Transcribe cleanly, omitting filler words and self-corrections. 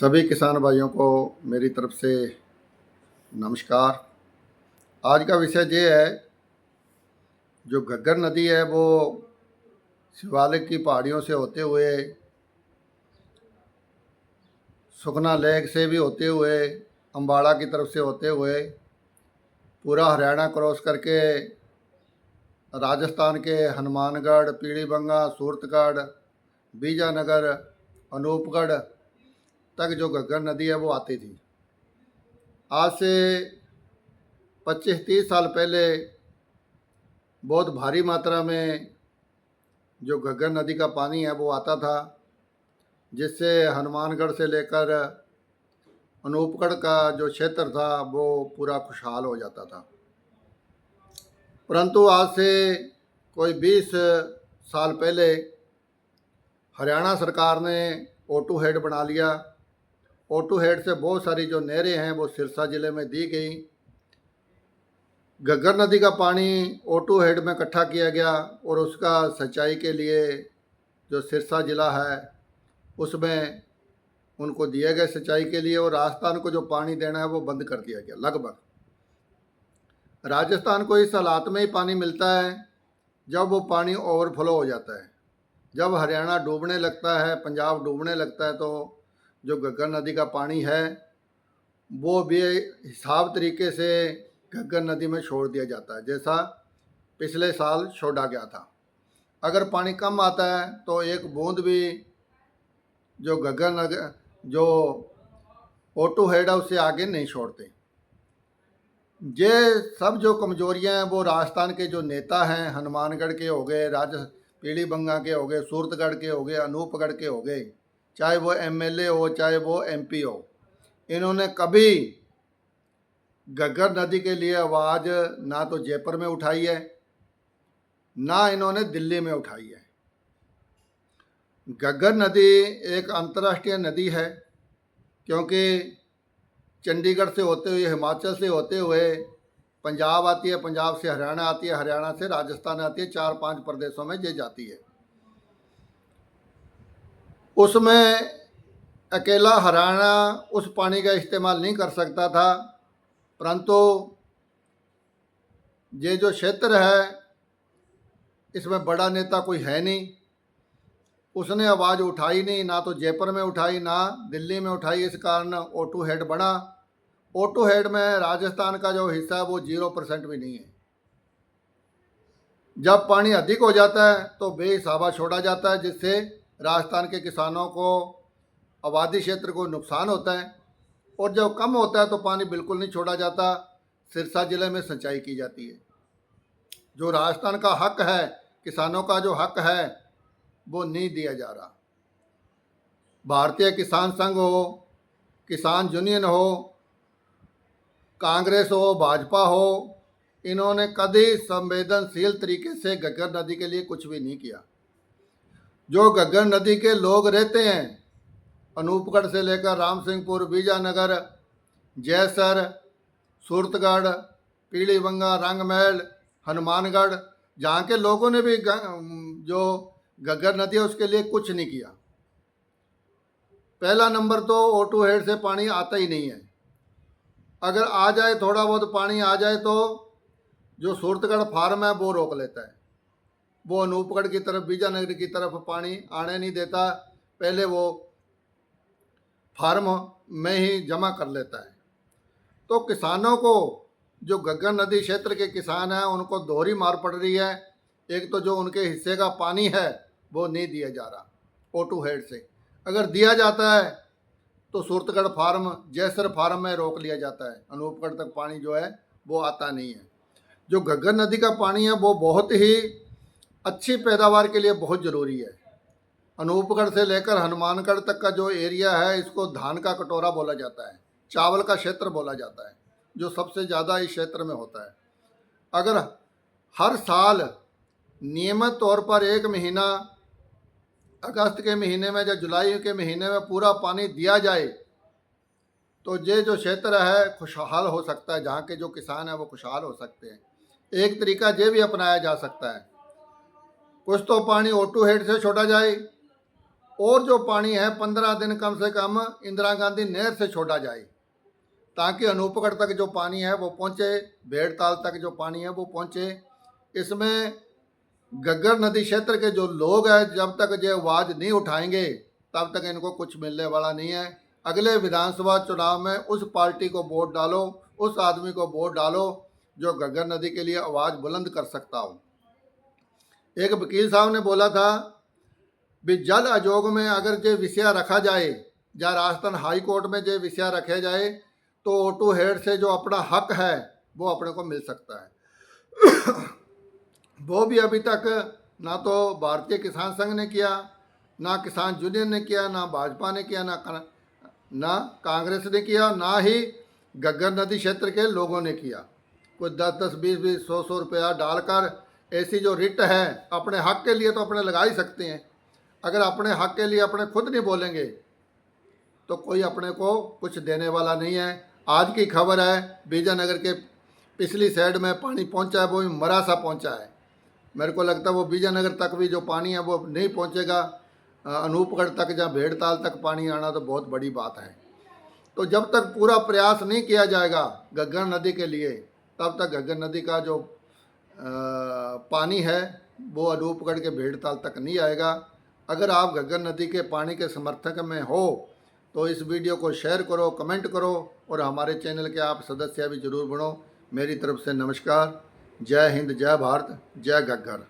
सभी किसान भाइयों को मेरी तरफ से नमस्कार। आज का विषय ये है, जो घग्गर नदी है वो शिवालिक की पहाड़ियों से होते हुए, सुखना लेक से भी होते हुए, अम्बाड़ा की तरफ से होते हुए पूरा हरियाणा क्रॉस करके राजस्थान के हनुमानगढ़, पीलीभंगा, सूरतगढ़, बीजानगर, अनूपगढ़ तक जो घग्गर नदी है वो आती थी। आज से 25-30 साल पहले बहुत भारी मात्रा में जो घग्गर नदी का पानी है वो आता था, जिससे हनुमानगढ़ से लेकर अनूपगढ़ का जो क्षेत्र था वो पूरा खुशहाल हो जाता था। परंतु आज से कोई 20 साल पहले हरियाणा सरकार ने O2 हेड बना लिया। O2 हेड से बहुत सारी जो नहरें हैं वो सिरसा ज़िले में दी गई। घग्गर नदी का पानी O2 हेड में इकट्ठा किया गया और उसका सिंचाई के लिए जो सिरसा ज़िला है उसमें उनको दिए गए सिंचाई के लिए, और राजस्थान को जो पानी देना है वो बंद कर दिया गया। लगभग राजस्थान को इस हालात में ही पानी मिलता है जब वो पानी ओवरफ्लो हो जाता है। जब हरियाणा डूबने लगता है, पंजाब डूबने लगता है, तो जो घग्गर नदी का पानी है वो भी हिसाब तरीके से घग्गर नदी में छोड़ दिया जाता है, जैसा पिछले साल छोड़ा गया था। अगर पानी कम आता है तो एक बूंद भी जो घग्गर नदी जो O2 हेड है उससे आगे नहीं छोड़ते। ये सब जो कमजोरियां हैं वो राजस्थान के जो नेता हैं, हनुमानगढ़ के हो गए, पीलीभंगा के हो गए, सूरतगढ़ के हो गए, अनूपगढ़ के हो गए, चाहे वो MLA हो चाहे वो MP हो, इन्होंने कभी घग्गर नदी के लिए आवाज़ ना तो जयपुर में उठाई है, ना इन्होंने दिल्ली में उठाई है। घग्गर नदी एक अंतर्राष्ट्रीय नदी है, क्योंकि चंडीगढ़ से होते हुए, हिमाचल से होते हुए पंजाब आती है, पंजाब से हरियाणा आती है, हरियाणा से राजस्थान आती है। 4-5 प्रदेशों में ये जाती है। उसमें अकेला हरियाणा उस पानी का इस्तेमाल नहीं कर सकता था, परंतु ये जो क्षेत्र है इसमें बड़ा नेता कोई है नहीं, उसने आवाज़ उठाई नहीं, ना तो जयपुर में उठाई ना दिल्ली में उठाई। इस कारण O2 हेड बना। O2 हेड में राजस्थान का जो हिस्सा है वो 0% भी नहीं है। जब पानी अधिक हो जाता है तो बेहिसाबा छोड़ा जाता है, जिससे राजस्थान के किसानों को, आबादी क्षेत्र को नुकसान होता है। और जब कम होता है तो पानी बिल्कुल नहीं छोड़ा जाता, सिरसा जिले में सिंचाई की जाती है। जो राजस्थान का हक है, किसानों का जो हक है वो नहीं दिया जा रहा। भारतीय किसान संघ हो, किसान यूनियन हो, कांग्रेस हो, भाजपा हो, इन्होंने कभी संवेदनशील तरीके से घग्गर नदी के लिए कुछ भी नहीं किया। जो घग्गर नदी के लोग रहते हैं, अनूपगढ़ से लेकर रामसिंहपुर, बीजानगर, जयसर, सूरतगढ़, पीलीभंगा, रंगमहल, हनुमानगढ़, जहाँ के लोगों ने भी जो घग्गर नदी है उसके लिए कुछ नहीं किया। पहला नंबर तो O2 हेड से पानी आता ही नहीं है। अगर आ जाए, थोड़ा बहुत पानी आ जाए, तो जो सूरतगढ़ फार्म है वो रोक लेता है। वो अनूपगढ़ की तरफ, बीजानगर की तरफ पानी आने नहीं देता, पहले वो फार्म में ही जमा कर लेता है। तो किसानों को, जो घग्गर नदी क्षेत्र के किसान हैं, उनको दोहरी मार पड़ रही है। एक तो जो उनके हिस्से का पानी है वो नहीं दिया जा रहा O2 हेड से। अगर दिया जाता है तो सूरतगढ़ फार्म, जयसर फार्म में रोक लिया जाता है। अनूपगढ़ तक पानी जो है वो आता नहीं है। जो घग्गर नदी का पानी है वो बहुत ही अच्छी पैदावार के लिए बहुत ज़रूरी है। अनूपगढ़ से लेकर हनुमानगढ़ तक का जो एरिया है, इसको धान का कटोरा बोला जाता है, चावल का क्षेत्र बोला जाता है, जो सबसे ज़्यादा इस क्षेत्र में होता है। अगर हर साल नियमित तौर पर एक महीना, अगस्त के महीने में या जुलाई के महीने में पूरा पानी दिया जाए तो ये जो क्षेत्र है खुशहाल हो सकता है। जहाँ के जो किसान हैं वो खुशहाल हो सकते हैं। एक तरीका ये भी अपनाया जा सकता है, कुछ तो पानी O2 हेड से छोड़ा जाए और जो पानी है 15 दिन कम से कम इंदिरा गांधी नहर से छोड़ा जाए, ताकि अनूपगढ़ तक जो पानी है वो पहुँचे, भेड़ताल तक जो पानी है वो पहुँचे। इसमें घग्गर नदी क्षेत्र के जो लोग हैं, जब तक ये आवाज़ नहीं उठाएंगे तब तक इनको कुछ मिलने वाला नहीं है। अगले विधानसभा चुनाव में उस पार्टी को वोट डालो, उस आदमी को वोट डालो जो घग्गर नदी के लिए आवाज़ बुलंद कर सकता हो। एक वकील साहब ने बोला था भी जल आयोग में अगर जो विषय रखा जाए, या राजस्थान हाई कोर्ट में जो विषय रखे जाए, तो ऑटो हेड से जो अपना हक है वो अपने को मिल सकता है। वो भी अभी तक ना तो भारतीय किसान संघ ने किया, ना किसान यूनियन ने किया, ना भाजपा ने किया, ना कांग्रेस ने किया, ना ही घग्गर नदी क्षेत्र के लोगों ने किया। कुछ 10-10, 20-20, 100-100 रुपया डालकर ऐसी जो रिट है, अपने हक के लिए तो अपने लगा ही सकते हैं। अगर अपने हक के लिए अपने खुद नहीं बोलेंगे तो कोई अपने को कुछ देने वाला नहीं है। आज की खबर है, बीजानगर के पिछली साइड में पानी पहुंचा है, वो भी मरा सा पहुंचा है। मेरे को लगता है वो बीजानगर तक भी जो पानी है वो नहीं पहुंचेगा। अनूपगढ़ तक या भेड़ताल तक पानी आना तो बहुत बड़ी बात है। तो जब तक पूरा प्रयास नहीं किया जाएगा घग्गर नदी के लिए, तब तक घग्गर नदी का जो पानी है वो अनूपगढ़ के भेड़ताल तक नहीं आएगा। अगर आप घग्गर नदी के पानी के समर्थक में हो तो इस वीडियो को शेयर करो, कमेंट करो, और हमारे चैनल के आप सदस्य भी जरूर बनो। मेरी तरफ से नमस्कार। जय हिंद, जय भारत, जय घग्गर।